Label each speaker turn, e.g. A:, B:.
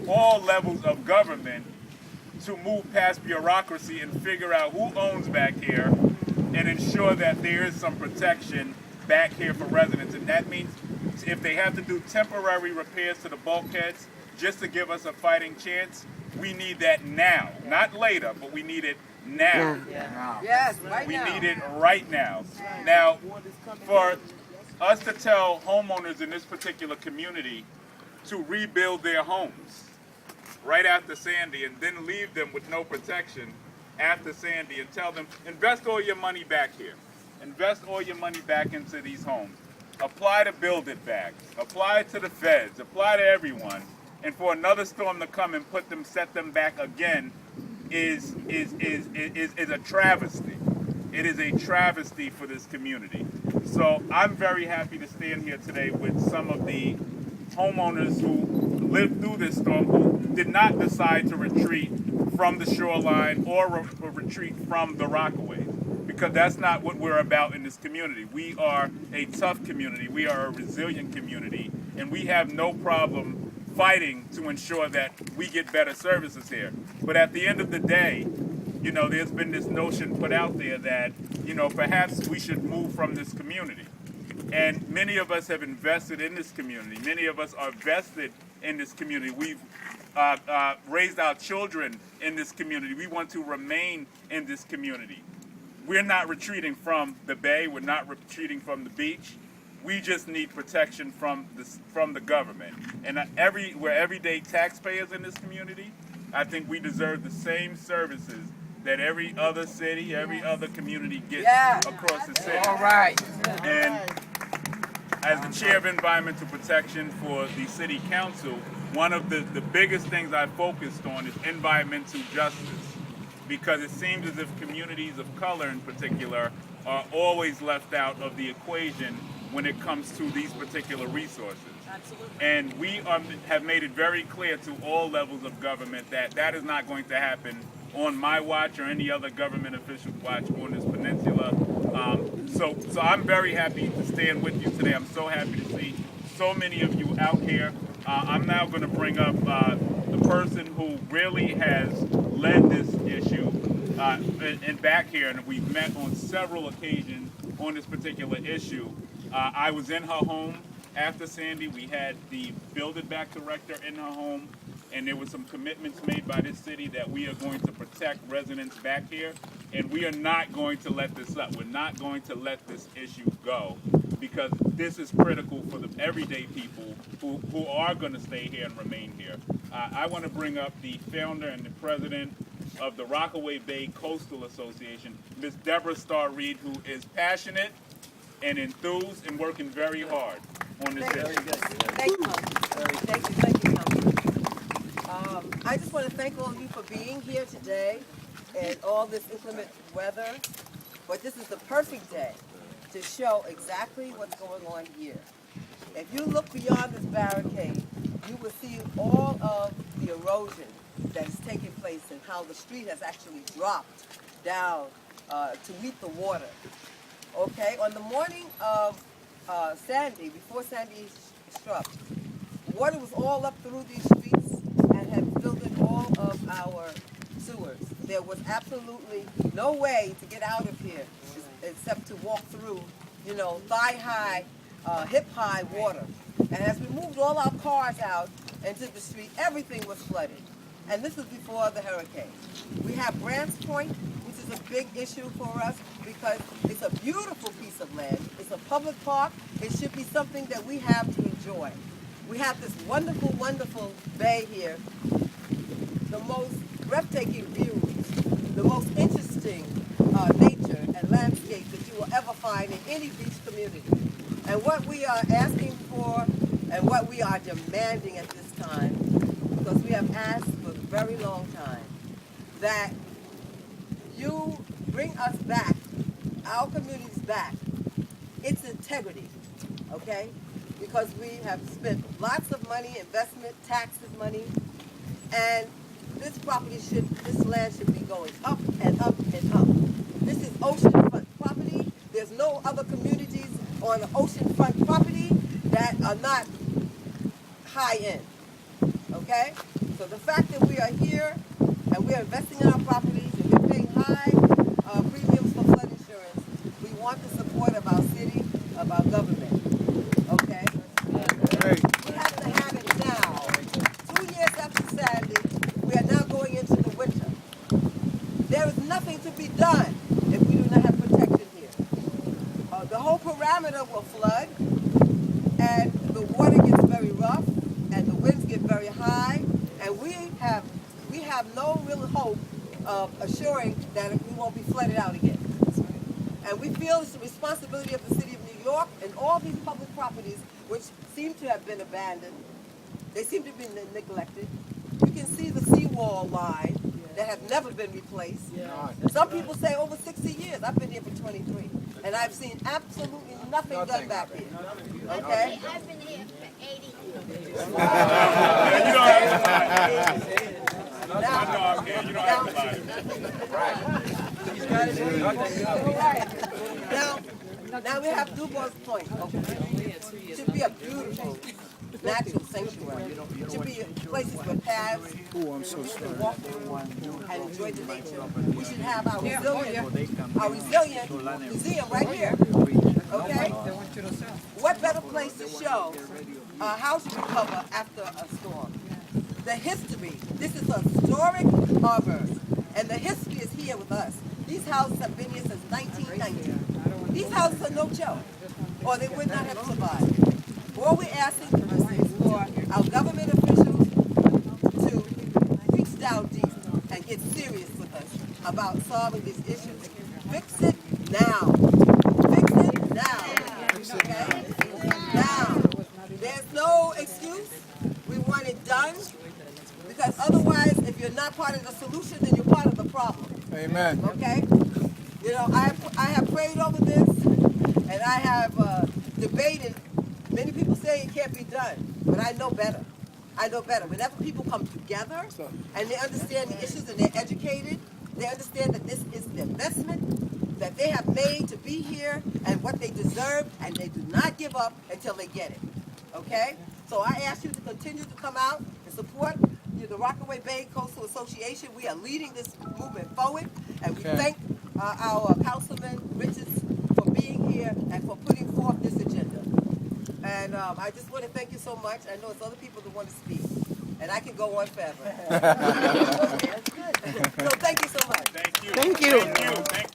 A: all levels of government to move past bureaucracy and figure out who owns back here and ensure that there is some protection back here for residents. And that means if they have to do temporary repairs to the bulkheads just to give us a fighting chance, we need that now. Not later, but we need it now.
B: Yes, right
A: We
B: now.
A: need it right now. Now, for us to tell homeowners in this particular community to rebuild their homes right after Sandy and then leave them with no protection after Sandy and tell them, invest all your money back here. Invest all your money back into these homes. Apply to build it back. Apply to the feds. Apply to everyone. And for another storm to come and set them back again is a travesty. It is a travesty for this community. So I'm very happy to stand here today with some of the homeowners who lived through this storm, who did not decide to retreat from the shoreline or retreat from the Rockaway, because that's not what we're about in this community. We are a tough community. We are a resilient community, and we have no problem fighting to ensure that we get better services here. But at the end of the day, you know, there's been this notion put out there that, you know, perhaps we should move from this community. And many of us have invested in this community. Many of us are vested in this community. We've raised our children in this community. We want to remain in this community. We're not retreating from the bay. We're not retreating from the beach. We just need protection from the government. And we're everyday taxpayers in this community. I think we deserve the same services that every other city, every other community gets across the city.
B: All right.
A: And as the chair of environmental protection for the city council, one of the biggest things I focused on is environmental justice, because it seems as if communities of color in particular are always left out of the equation when it comes to these particular resources.
C: Absolutely.
A: And we have made it very clear to all levels of government that that is not going to happen on my watch or any other government official's watch on this peninsula. So I'm very happy to stand with you today. I'm so happy to see so many of you out here. I'm now going to bring up the person who really has led this issue and back here, and we've met on several occasions on this particular issue. I was in her home after Sandy. We had the Build It Back director in her home, and there were some commitments made by this city that we are going to protect residents back here, and we are not going to let this up. We're not going to let this issue go, because this is critical for the everyday people who are going to stay here and remain here. I want to bring up the founder and the president of the Rockaway Bay Coastal Association, Ms. Deborah Starr-Reed, who is passionate and enthused and working very hard on this issue.
B: Thank you, thank you, Council. I just want to thank all of you for being here today and all this inclement weather. But this is the perfect day to show exactly what's going on here. If you look beyond this barricade, you will see all of the erosion that is taking place and how the street has actually dropped down to meet the water. Okay, on the morning of Sandy, before Sandy struck, water was all up through these streets and had filled in all of our sewers. There was absolutely no way to get out of here except to walk through, you know, thigh-high, hip-high water. And as we moved all our cars out into the street, everything was flooded. And this is before the hurricane. We have Grants Point, which is a big issue for us because it's a beautiful piece of land. It's a public park. It should be something that we have to enjoy. We have this wonderful, wonderful bay here, the most breathtaking views, the most interesting nature and landscape that you will ever find in any beach community. And what we are asking for and what we are demanding at this time, because we have asked for a very long time, that you bring us back, our communities back, its integrity, okay? Because we have spent lots of money, investment, taxes money, and this land should be going up and up and up. This is oceanfront property. There's no other communities on oceanfront property that are not high end, okay? So the fact that we are here and we are investing in our properties and we're paying high premiums for flood insurance, we want the support of our city, of our government. Okay? We have to have it now. 2 years after Sandy, we are now going into the winter. There is nothing to be done if we do not have protection here. The whole parameter will flood, and the water gets very rough, and the winds get very high, and we have no real hope of assuring that we won't be flooded out again. And we feel it's the responsibility of the city of New York and all these public properties, which seem to have been abandoned. They seem to be neglected. You can see the seawall line that has never been replaced. Some people say over 60 years. I've been here for 23, and I've seen absolutely nothing done back here. Okay?
C: I've been here for 80 years.
A: Yeah, you don't have to lie. I know I'm here. You don't have to lie.
B: Now we have Dubois Point. Okay. It should be a beautiful natural sanctuary. It should be places with paths to walk through and enjoy the nature. We should have our resilient museum right here. Okay? What better place to show how to recover after a storm? The history. This is a historic harbor, and the history is here with us. These houses have been here since 1990. These houses are no joke, or they would not have survived. All we're asking is for our government officials to reach down deep and get serious with us about solving these issues. Fix it now. Fix it now. Okay? Now. There's no excuse. We want it done. Because otherwise, if you're not part of the solution, then you're part of the problem.
D: Amen.
B: Okay? You know, I have prayed over this, and I have debated. Many people say it can't be done, but I know better. I know better. Whenever people come together and they understand the issues and they're educated, they understand that this is the investment that they have made to be here and what they deserve, and they do not give up until they get it. Okay? So I ask you to continue to come out and support the Rockaway Bay Coastal Association. We are leading this movement forward, and we thank our Councilman Richards for being here and for putting forth this agenda. And I just want to thank you so much. I know it's other people that want to speak, and I can go on forever. That's good. So thank you so much.
A: Thank you.
D: Thank you.
A: Thank you.